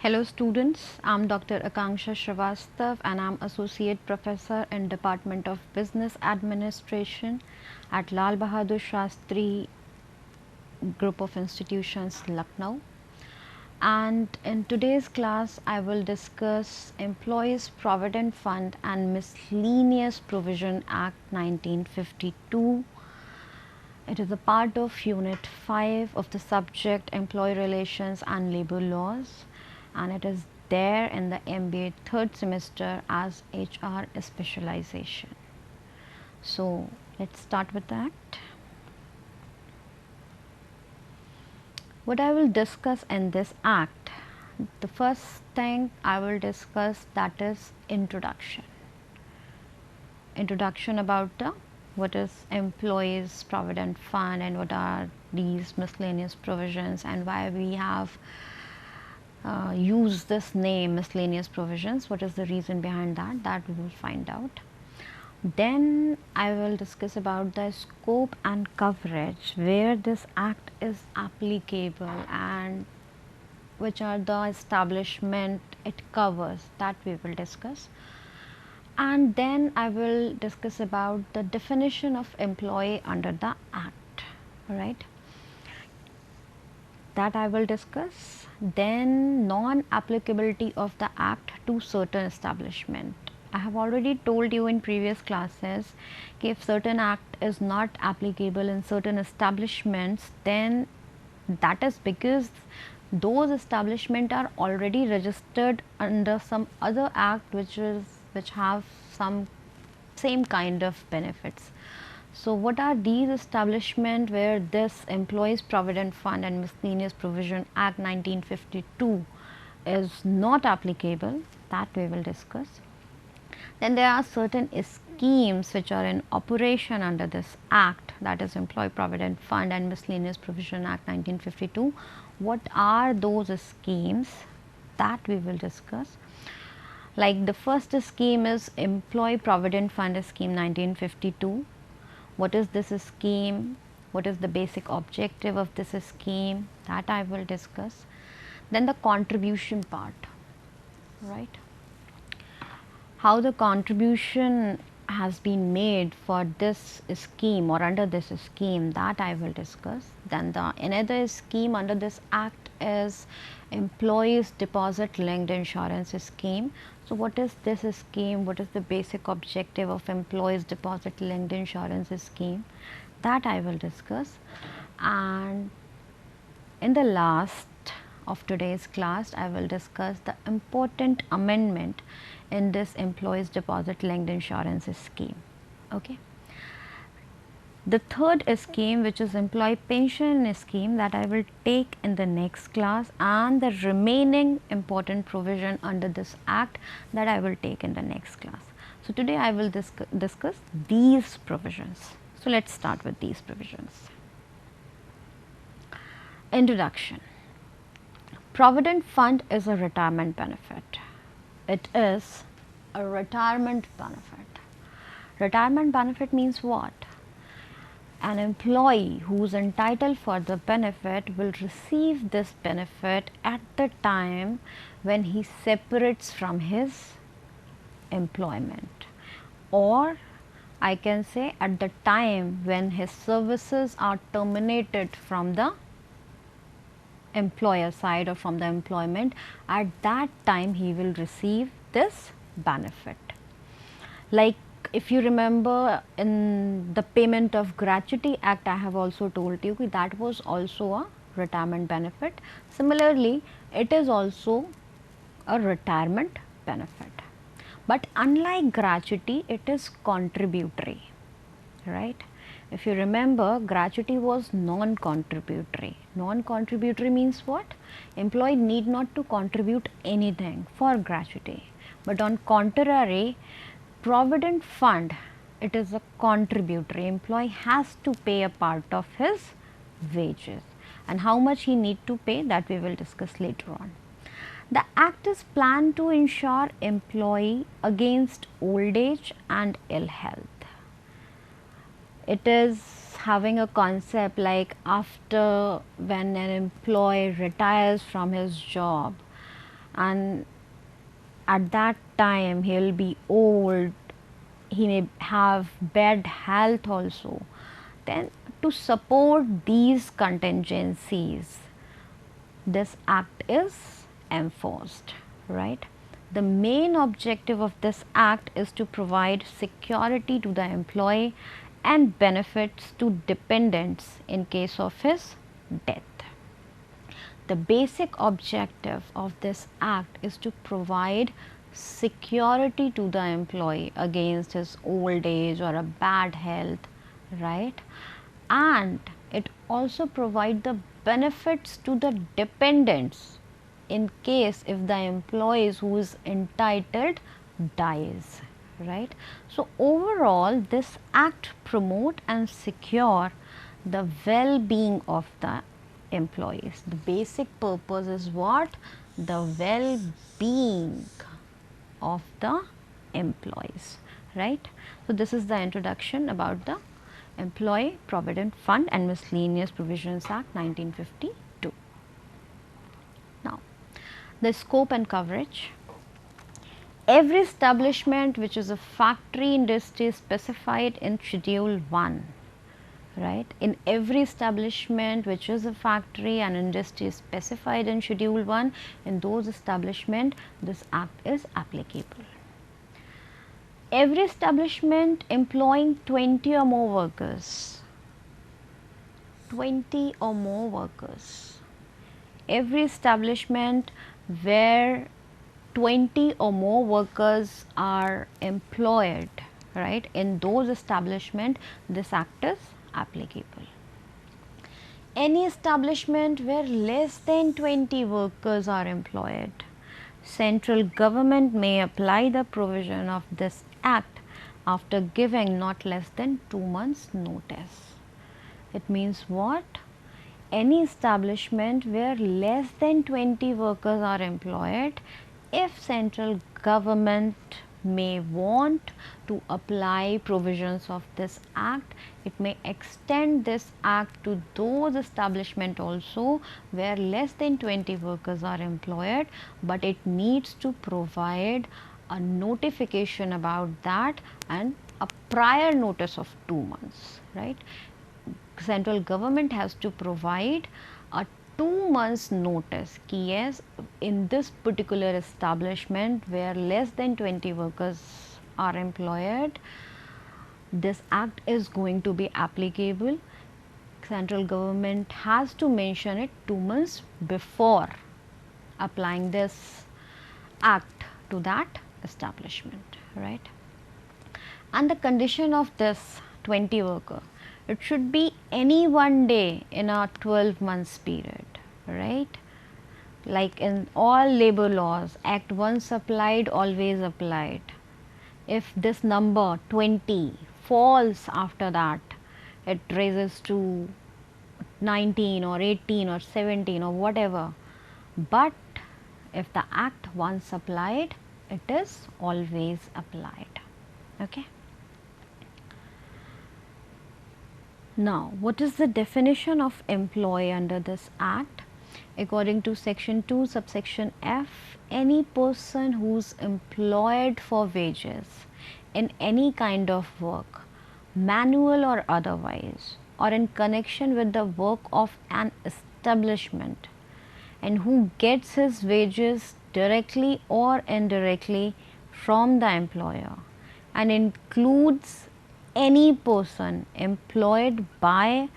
Hello students, I'm Dr. Akanksha Srivastav and I'm Associate Professor in Department of Business Administration at Lal Bahadur Shastri Group of Institutions, Lucknow. And in today's class, I will discuss Employees Provident Fund and Miscellaneous Provision Act 1952. It is a part of Unit 5 of the subject Employee Relations and Labor Laws, and it is there in the MBA third semester as HR specialization. So let's start with that. What I will discuss in this act, the first thing I will discuss, that is introduction. Introduction about what is Employees Provident Fund and what are these miscellaneous provisions and why we have used this name miscellaneous provisions, what is the reason behind that we will find out. Then I will discuss about the scope and coverage where this act is applicable and which are the establishment it covers, that we will discuss. And then I will discuss about the definition of employee under the act, right? That I will discuss. Then non-applicability of the act to certain establishment. I have already told you in previous classes that if certain act is not applicable in certain establishments, then that is because those establishments are already registered under some other act which have some same kind of benefits. So what are these establishments where this Employees Provident Fund and Miscellaneous Provision Act 1952 is not applicable, that we will discuss. Then there are certain schemes which are in operation under this act, that is Employee Provident Fund and Miscellaneous Provision Act 1952. What are those schemes, that we will discuss. Like the first scheme is Employee Provident Fund Scheme 1952. What is this scheme? What is the basic objective of this scheme? That I will discuss. Then the contribution part, right? How the contribution has been made for this scheme or under this scheme, that I will discuss. Then the another scheme under this act is Employees Deposit Linked Insurance Scheme. So what is this scheme? What is the basic objective of Employees Deposit Linked Insurance Scheme? That I will discuss. And in the last of today's class, I will discuss the important amendment in this Employees Deposit Linked Insurance Scheme. Okay. The third scheme, which is Employee Pension Scheme, that I will take in the next class, and the remaining important provision under this act, that I will take in the next class. So today I will discuss these provisions. So let's start with these provisions. Introduction. Provident Fund is a retirement benefit. It is a retirement benefit. Retirement benefit means what? An employee who is entitled for the benefit will receive this benefit at the time when he separates from his employment, or I can say at the time when his services are terminated from the employer side or from the employment. At that time he will receive this benefit. Like if you remember in the Payment of Gratuity Act, I have also told you that was also a retirement benefit. Similarly, it is also a retirement benefit, but unlike gratuity, it is contributory, right? If you remember, gratuity was non-contributory. Non-contributory means what? Employee need not to contribute anything for gratuity. But on contrary, Provident Fund, it is a contributory. Employee has to pay a part of his wages, and how much he need to pay, that we will discuss later on. The act is planned to insure employee against old age and ill health. It is having a concept like after when an employee retires from his job and at that time he will be old, he may have bad health also, then to support these contingencies this act is enforced, right? The main objective of this act is to provide security to the employee and benefits to dependents in case of his death. The basic objective of this act is to provide security to the employee against his old age or a bad health, right? And it also provide the benefits to the dependents in case if the employee who is entitled dies, right? So overall this act promote and secure the well-being of the employees. The basic purpose is what? The well-being of the employees, right? So this is the introduction about the Employee Provident Fund and Miscellaneous Provisions Act 1952. Now the scope and coverage. Every establishment which is a factory industry specified in Schedule 1, right? In every establishment which is a factory and industry specified in Schedule 1, in those establishment this act is applicable. Every establishment employing 20 or more workers, 20 or more workers, every establishment where 20 or more workers are employed, right? In those establishment this act is applicable. Any establishment where less than 20 workers are employed, central government may apply the provision of this act after giving not less than 2 months notice. It means what? Any establishment where less than 20 workers are employed, if central government may want to apply provisions of this act, it may extend this act to those establishment also where less than 20 workers are employed, but it needs to provide a notification about that and a prior notice of 2 months, right? Central government has to provide a 2 months notice कि yes, in this particular establishment where less than 20 workers are employed, this act is going to be applicable. Central government has to mention it 2 months before applying this act to that establishment, right? And the condition of this 20 worker, it should be any one day in a 12 months period, right? Like in all labor laws, Act once applied, always applied. If this number 20 falls after that, it raises to 19 or 18 or 17 or whatever. But if the act once applied, it is always applied. Okay. Now, what is the definition of employee under this act? According to section 2 subsection F, any person who is employed for wages in any kind of work, manual or otherwise, or in connection with the work of an establishment, and who gets his wages directly or indirectly from the employer, and includes any person employed by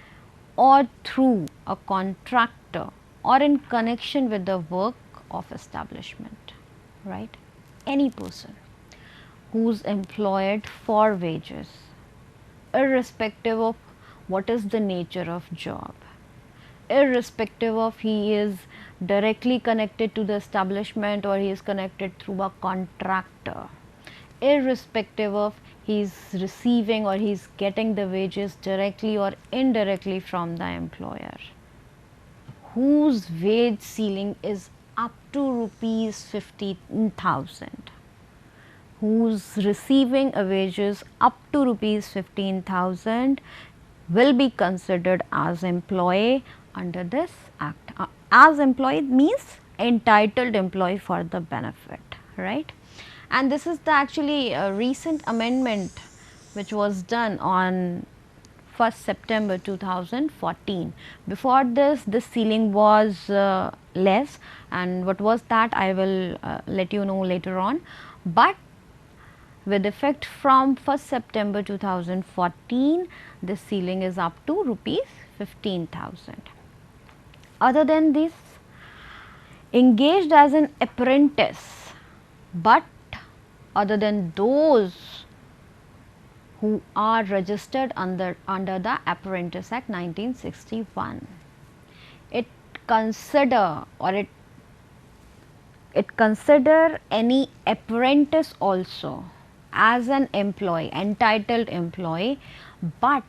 or through a contractor or in connection with the work of establishment, right? Any person who's employed for wages, irrespective of what is the nature of job, irrespective of he is directly connected to the establishment or he is connected through a contractor, irrespective of he is receiving or he is getting the wages directly or indirectly from the employer, whose wage ceiling is up to rupees 15,000, who's receiving a wages up to rupees 15,000 will be considered as employee under this act. As employee means entitled employee for the benefit, right? And this is the actually recent amendment which was done on 1st September 2014. Before this ceiling was less, and what was that I will let you know later on. But with effect from 1st September 2014, this ceiling is up to rupees 15,000. Other than this, engaged as an apprentice, but other than those who are registered under the Apprentice Act 1961, it consider any apprentice also as an employee, entitled employee, but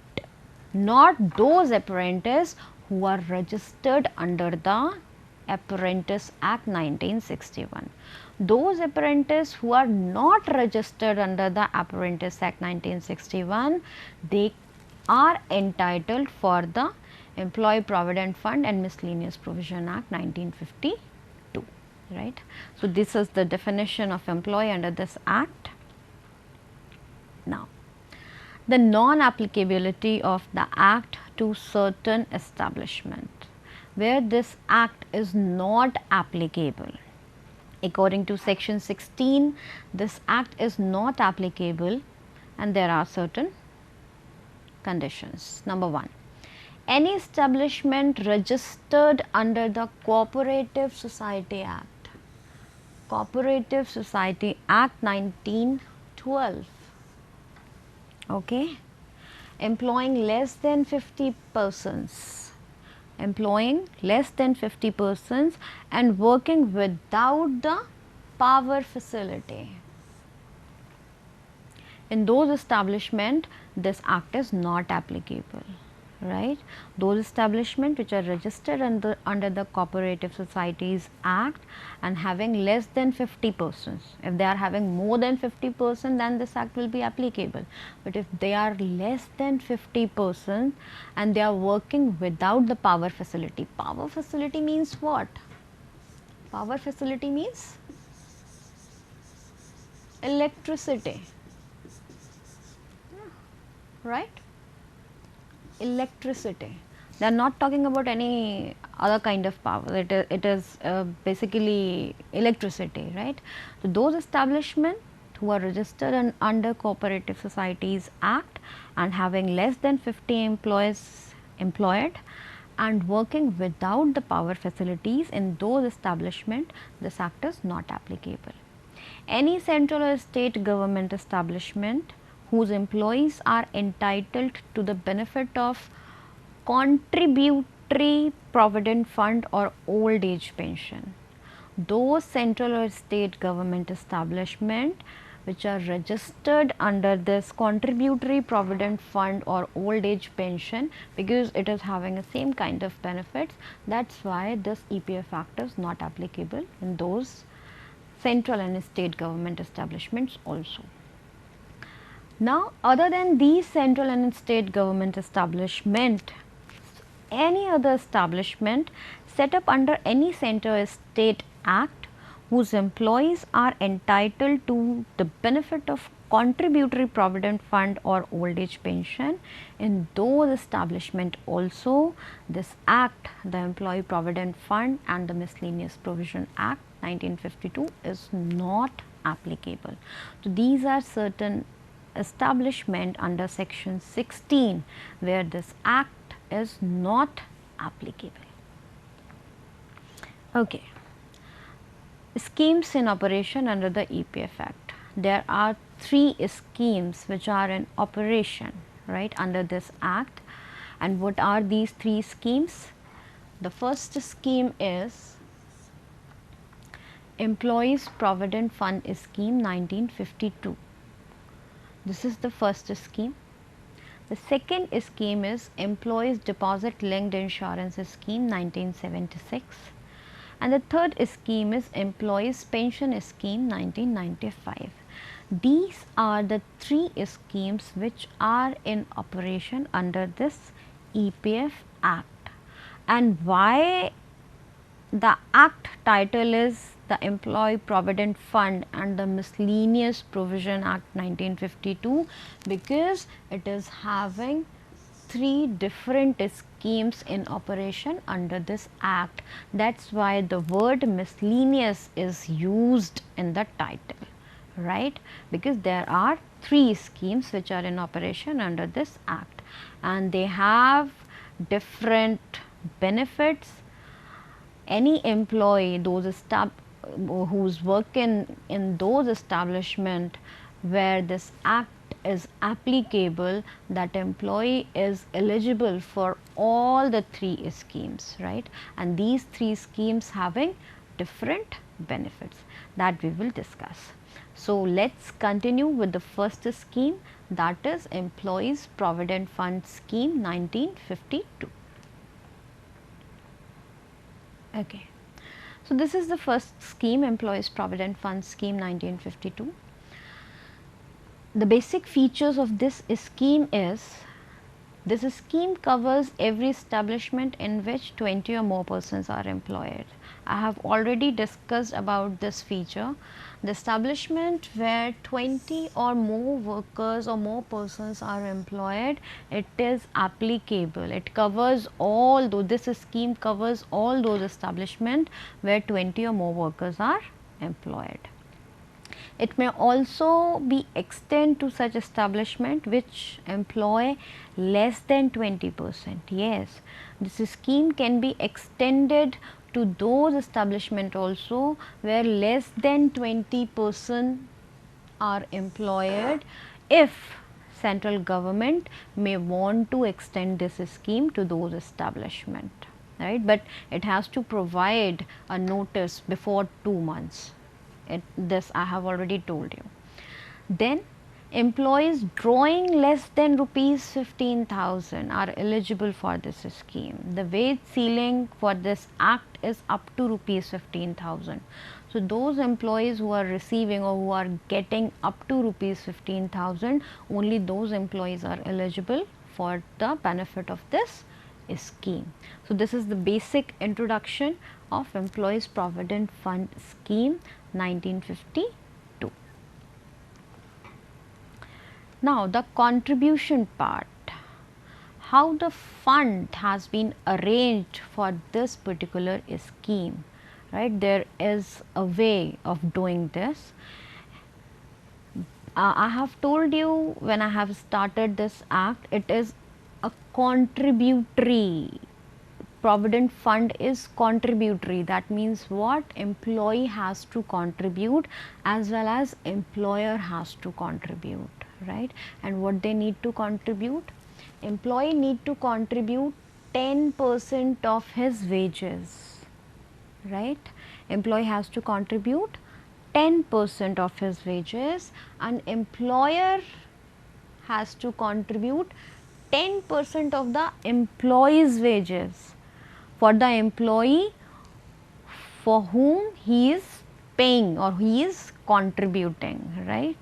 not those apprentice who are registered under the Apprentice Act 1961. Those apprentice who are not registered under the Apprentice Act 1961, they are entitled for the Employee Provident Fund and Miscellaneous Provision Act 1952, right. So, this is the definition of employee under this act. Now, the non-applicability of the act to certain establishment where this act is not applicable. According to section 16, this act is not applicable and there are certain conditions. Number 1, any establishment registered under the Cooperative Society Act, Cooperative Society Act 1912, okay, employing less than 50 persons, employing less than 50 persons and working without the power facility. In those establishment, this act is not applicable, right. Those establishment which are registered under the Cooperative Societies Act and having less than 50 persons. If they are having more than 50 persons, then this act will be applicable. But if they are less than 50 persons and they are working without the power facility, power facility means what? Power facility means electricity, right. Electricity. They are not talking about any other kind of power. It is basically electricity, right. So, those establishments who are registered under Cooperative Societies Act and having less than 50 employees employed and working without the power facilities, in those establishments this act is not applicable. Any central or state government establishment whose employees are entitled to the benefit of contributory provident fund or old age pension. Those central or state government establishment which are registered under this contributory provident fund or old age pension, because it is having the same kind of benefits, that is why this EPF Act is not applicable in those central and state government establishments also. Now, other than these central and state government establishment, any other establishment set up under any central or state act whose employees are entitled to the benefit of contributory provident fund or old age pension, in those establishment also this act, the Employee Provident Fund and the Miscellaneous Provision Act 1952 is not applicable. So, these are certain establishment under section 16 where this act is not applicable. Okay. Schemes in operation under the EPF Act. There are 3 schemes which are in operation, right, under this act. And what are these 3 schemes? The first scheme is Employees Provident Fund Scheme 1952. This is the first scheme. The second scheme is Employees Deposit Linked Insurance Scheme 1976, and the third scheme is Employees Pension Scheme 1995. These are the 3 schemes which are in operation under this EPF Act. And why the act title is the Employee Provident Fund and the Miscellaneous Provision Act 1952, because it is having three different schemes in operation under this act. That's why the word miscellaneous is used in the title, right? Because there are three schemes which are in operation under this act, and they have different benefits. Any employee, who's working in those establishment where this act is applicable, that employee is eligible for all the three schemes, right? And these three schemes having different benefits that we will discuss. So let's continue with the first scheme, that is Employees Provident Fund Scheme 1952. Okay. So this is the first scheme, Employees Provident Fund Scheme 1952. The basic features of this scheme is, this scheme covers every establishment in which 20 or more persons are employed. I have already discussed about this feature. The establishment where 20 or more workers or more persons are employed, it is applicable. It covers all those, this scheme covers all those establishments where 20 or more workers are employed. It may also be extended to such establishment which employ less than 20%. Yes, this scheme can be extended to those establishment also where less than 20% are employed, if central government may want to extend this scheme to those establishment, right? But it has to provide a notice before 2 months. This I have already told you. Then employees drawing less than rupees 15,000 are eligible for this scheme. The wage ceiling for this act is up to rupees 15,000. So those employees who are receiving or who are getting up to rupees 15,000, only those employees are eligible for the benefit of this scheme. So this is the basic introduction of Employees Provident Fund Scheme 1952. Now the contribution part, how the fund has been arranged for this particular scheme, right? There is a way of doing this. I have told you when I have started this act, it is a contributory. Provident fund is contributory. That means what? Employee has to contribute as well as employer has to contribute, right? And what they need to contribute? Employee need to contribute 10% of his wages, right? Employee has to contribute 10% of his wages, and employer has to contribute 10% of the employee's wages for the employee for whom he is paying or he is contributing, right?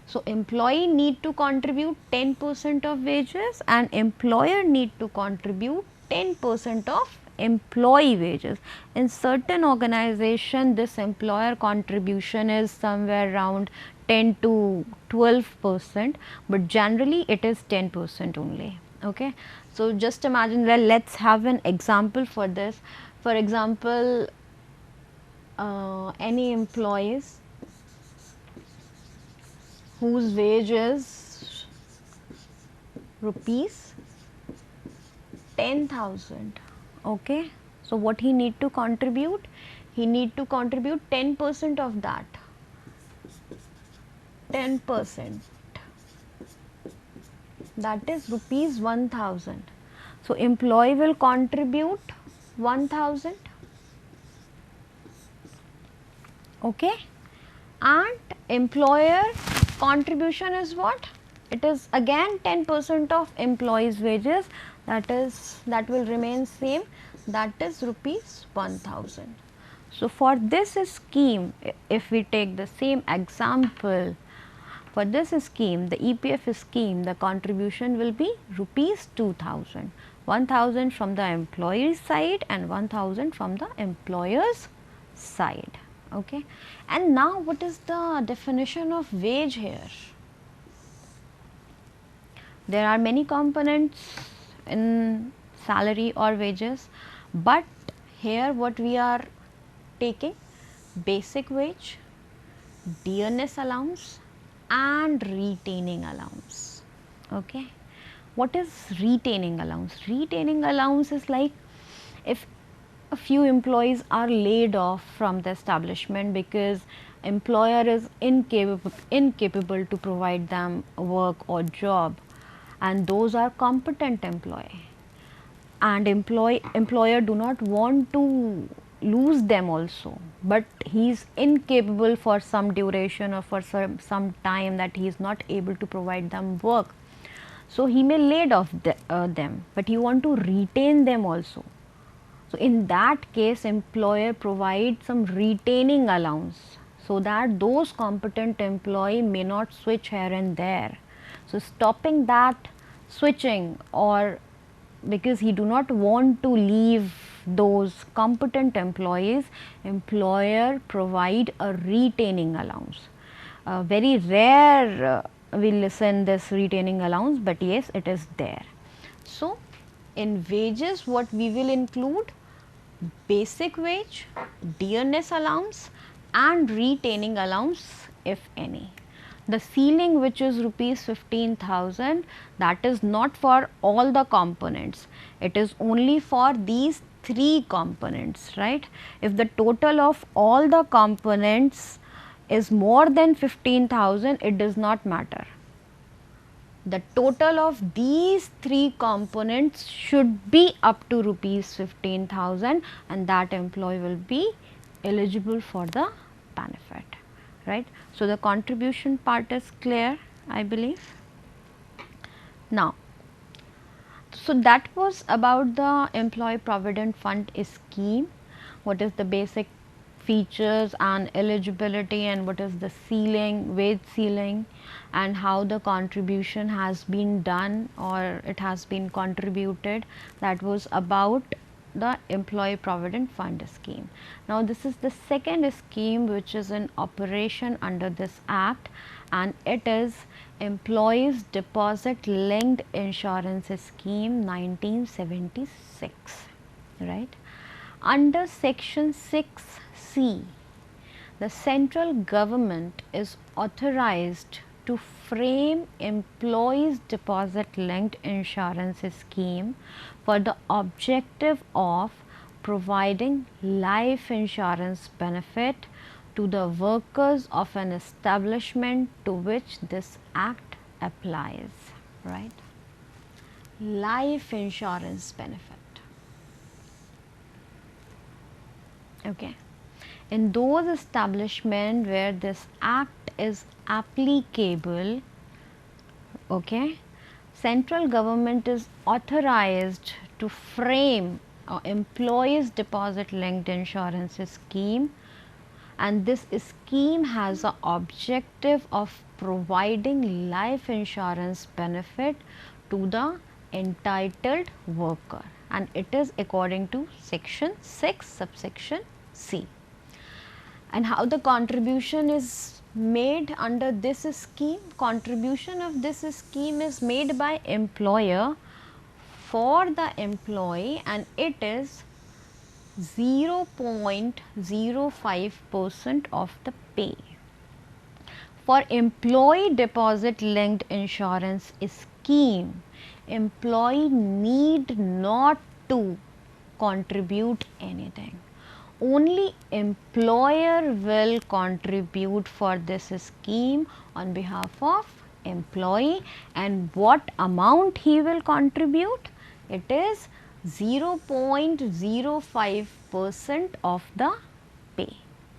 So employee need to contribute 10% of wages and employer need to contribute 10% of employee wages. In certain organization, this employer contribution is somewhere around 10 to 12%, but generally it is 10% only. Okay, so just imagine, well, let's have an example for this. For example, any employees whose wage is rupees 10,000. Okay, so what he need to contribute? He need to contribute 10% of that. 10%. That is rupees 1,000. So employee will contribute 1,000. Okay, and employer contribution is what? It is again 10% of employee's wages. That will remain same. That is rupees 1,000. So for this scheme, if we take the same example, for this scheme, the EPF scheme, the contribution will be rupees 2,000. 1000 from the employee's side and 1000 from the employer's side. Okay. And now what is the definition of wage here? There are many components in salary or wages, but here what we are taking: basic wage, dearness allowance and retaining allowance. Okay. What is retaining allowance? Retaining allowance is like if a few employees are laid off from the establishment because employer is incapable to provide them work or job, and those are competent employee, and employer do not want to lose them also, but he is incapable for some duration or for some time that he is not able to provide them work. So he may laid off them, but you want to retain them also. So in that case, employer provides some retaining allowance so that those competent employee may not switch here and there. So stopping that switching, or because he do not want to leave those competent employees, employer provide a retaining allowance. Very rare we listen this retaining allowance, but yes, it is there. So in wages, what we will include: basic wage, dearness allowance and retaining allowance if any. The ceiling, which is rupees 15,000, that is not for all the components, it is only for these three components, right? If the total of all the components is more than 15,000, it does not matter. The total of these three components should be up to rupees 15,000, and that employee will be eligible for the benefit, right? So the contribution part is clear, I believe. Now, so that was about the employee provident fund scheme. What is the basic features and eligibility, and what is the ceiling, wage ceiling, and how the contribution has been done or it has been contributed. That was about the employee provident fund scheme. Now this is the second scheme which is in operation under this act, and it is employees deposit linked insurance scheme 1976, right? Under section 6C, the central government is authorized to frame employees deposit linked insurance scheme for the objective of providing life insurance benefit to the workers of an establishment to which this act applies, right? Life insurance benefit. Okay. In those establishments where this act is applicable, okay, central government is authorized to frame employees deposit linked insurance scheme, and this scheme has the objective of providing life insurance benefit to the entitled worker, and it is according to section 6 subsection C. And how the contribution is made under this scheme? Contribution of this scheme is made by employer for the employee, and it is 0.05% of the pay. For employee deposit linked insurance scheme, employee need not to contribute anything. Only employer will contribute for this scheme on behalf of employee, and what amount he will contribute? It is 0.05% of the pay.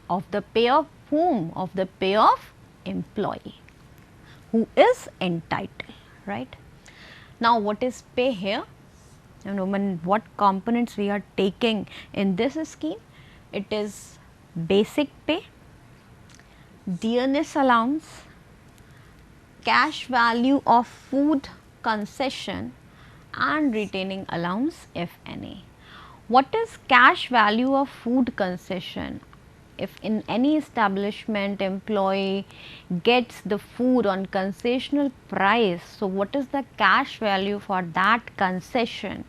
Of the pay of whom? Of the pay of employee who is entitled, right? Now what is pay here? You know, what components we are taking in this scheme? It is basic pay, dearness allowance, cash value of food concession, and retaining allowance if any. What is cash value of food concession? If in any establishment employee gets the food on concessional price, so what is the cash value for that concession?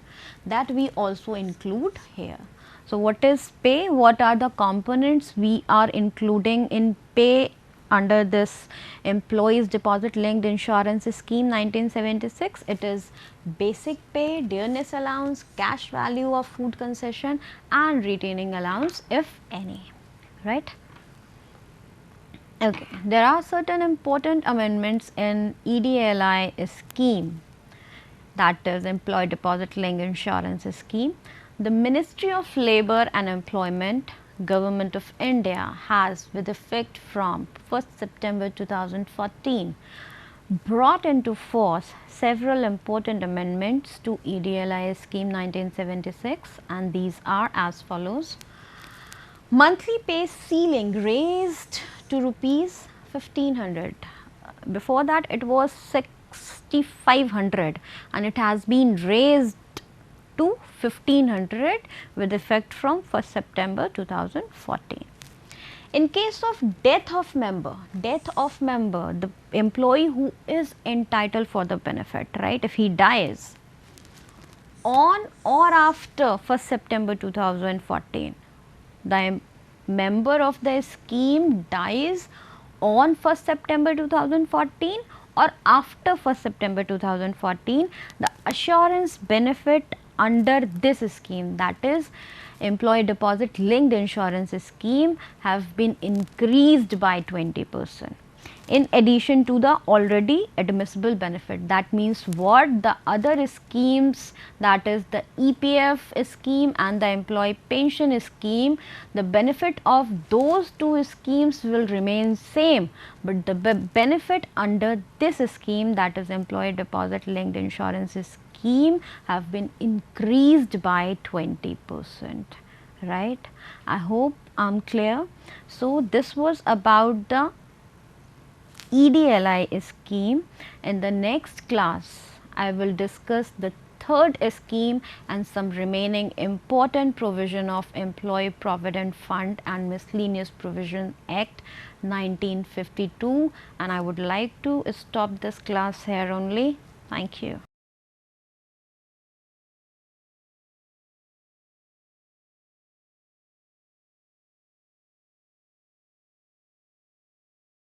That we also include here. So what is pay? What are the components we are including in pay under this employees deposit linked insurance scheme 1976? It is basic pay, dearness allowance, cash value of food concession and retaining allowance if any, right? Okay, there are certain important amendments in EDLI scheme, that is employee deposit linked insurance scheme. The Ministry of Labour and Employment, Government of India has, with effect from 1st September 2014, brought into force several important amendments to EDLI scheme 1976, and these are as follows. Monthly pay ceiling raised to rupees 1500. Before that it was 6500 and it has been raised to 1500 with effect from 1st September 2014. In case of death of member, the employee who is entitled for the benefit, right, if he dies on or after 1st September 2014, the member of the scheme dies on 1st September 2014 or after 1st September 2014, the assurance benefit under this scheme, that is employee deposit linked insurance scheme, have been increased by 20% in addition to the already admissible benefit. That means what? The other schemes, that is the EPF scheme and the employee pension scheme, the benefit of those two schemes will remain same, but the benefit under this scheme, that is employee deposit linked insurance scheme, have been increased by 20%, right? I hope I'm clear. So this was about the EDLI scheme. In the next class, I will discuss the third scheme and some remaining important provision of Employee Provident Fund and Miscellaneous Provision Act 1952, and I would like to stop this class here only. Thank you.